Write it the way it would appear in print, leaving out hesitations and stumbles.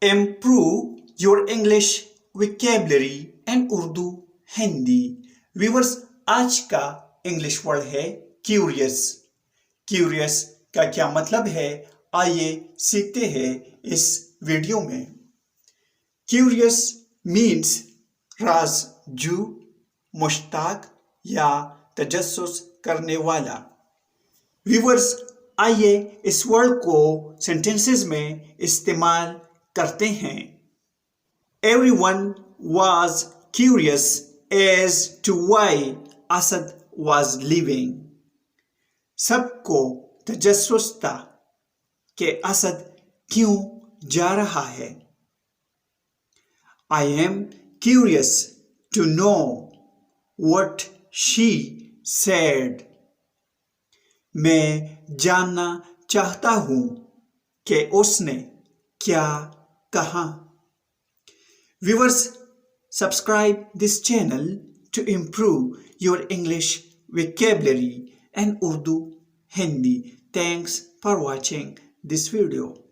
Improve your English vocabulary and Urdu Hindi. Viewers, आज का English word है क्यूरियस. क्यूरियस का क्या मतलब है, आइए सीखते हैं इस वीडियो में. क्यूरियस मीन्स राज़जू, मुश्ताक या तजस्सुस करने वाला. व्यूवर्स, आइए इस वर्ड को सेंटेंसेस में इस्तेमाल करते हैं. Everyone was curious as to why Asad was leaving. सबको तजस्सुस था कि असद क्यों जा रहा है. I am curious to know what she said. मैं जानना चाहता हूँ कि उसने क्या कहा. Viewers, subscribe this channel to improve your English vocabulary and Urdu Hindi. Thanks for watching this video.